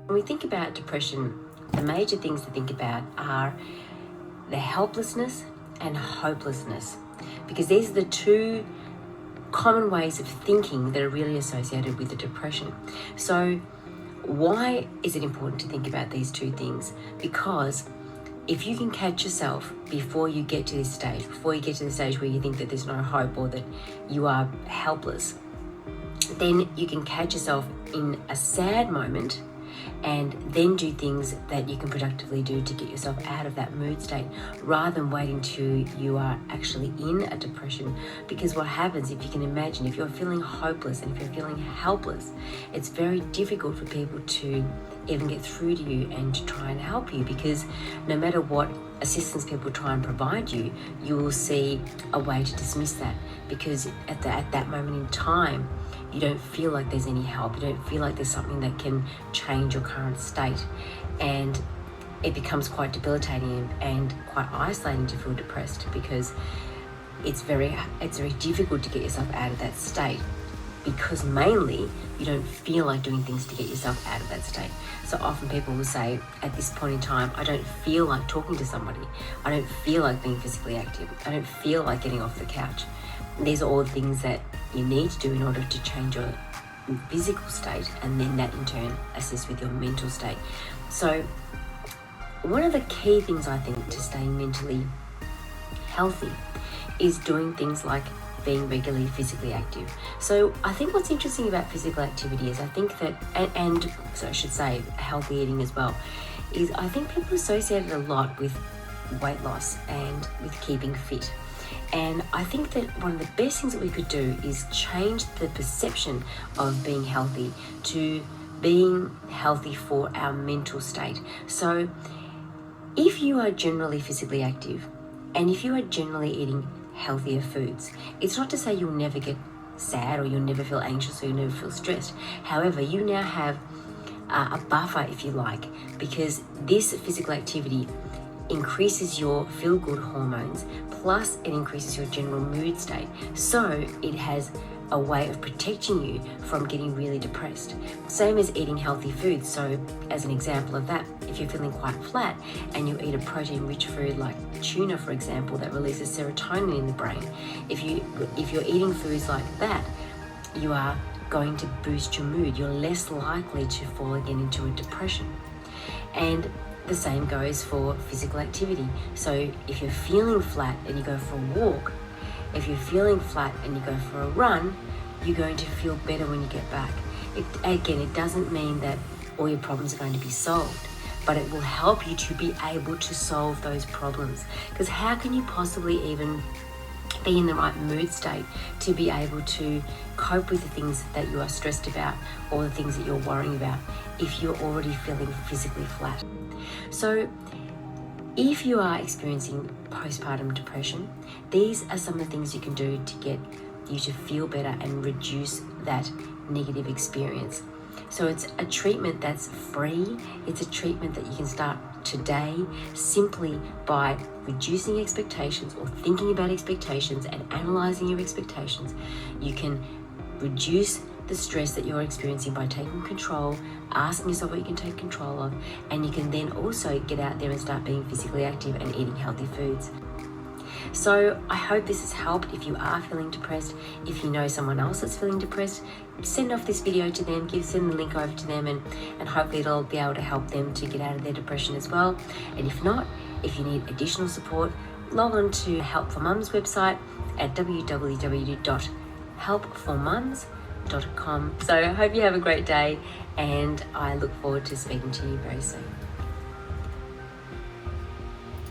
When we think about depression, the major things to think about are the helplessness and hopelessness, because these are the two common ways of thinking that are really associated with the depression. So why is it important to think about these two things? Because if you can catch yourself before you get to this stage, before you get to the stage where you think that there's no hope or that you are helpless, then you can catch yourself in a sad moment and then do things that you can productively do to get yourself out of that mood state, rather than waiting till you are actually in a depression. Because what happens, if you can imagine, if you're feeling hopeless and if you're feeling helpless, it's very difficult for people to even get through to you and to try and help you, because no matter what assistance people try and provide you, you will see a way to dismiss that, because at that moment in time, you don't feel like there's any help. You don't feel like there's something that can change your current state, and it becomes quite debilitating and quite isolating to feel depressed, because it's very difficult to get yourself out of that state, because mainly you don't feel like doing things to get yourself out of that state. So often people will say, at this point in time, I don't feel like talking to somebody. I don't feel like being physically active. I don't feel like getting off the couch. These are all the things that you need to do in order to change your physical state, and then that in turn assists with your mental state. So one of the key things I think to stay mentally healthy is doing things like being regularly physically active. So I think what's interesting about physical activity is I think that, and so I should say healthy eating as well, is I think people associate it a lot with weight loss and with keeping fit. And I think that one of the best things that we could do is change the perception of being healthy to being healthy for our mental state. So if you are generally physically active and if you are generally eating healthier foods, it's not to say you'll never get sad or you'll never feel anxious or you'll never feel stressed. However, you now have a buffer, if you like, because this physical activity increases your feel-good hormones, plus it increases your general mood state. So it has a way of protecting you from getting really depressed. Same as eating healthy foods. So as an example of that, if you're feeling quite flat and you eat a protein-rich food like tuna, for example, that releases serotonin in the brain, if you're eating foods like that, you are going to boost your mood. You're less likely to fall again into a depression. And the same goes for physical activity. So if you're feeling flat and you go for a walk, if you're feeling flat and you go for a run, you're going to feel better when you get back. It doesn't mean that all your problems are going to be solved, but it will help you to be able to solve those problems. Because how can you possibly even be in the right mood state to be able to cope with the things that you are stressed about or the things that you're worrying about if you're already feeling physically flat? So if you are experiencing postpartum depression, these are some of the things you can do to get you to feel better and reduce that negative experience. So it's a treatment that's free. It's a treatment that you can start today simply by reducing expectations or thinking about expectations and analyzing your expectations. You can reduce the stress that you're experiencing by taking control, asking yourself what you can take control of, and you can then also get out there and start being physically active and eating healthy foods. So I hope this has helped. If you are feeling depressed, if you know someone else that's feeling depressed, send off this video to them, send the link over to them, and hopefully it'll be able to help them to get out of their depression as well. And if not, if you need additional support, log on to Help for Mums website at www.helpformums.com. So I hope you have a great day, and I look forward to speaking to you very soon.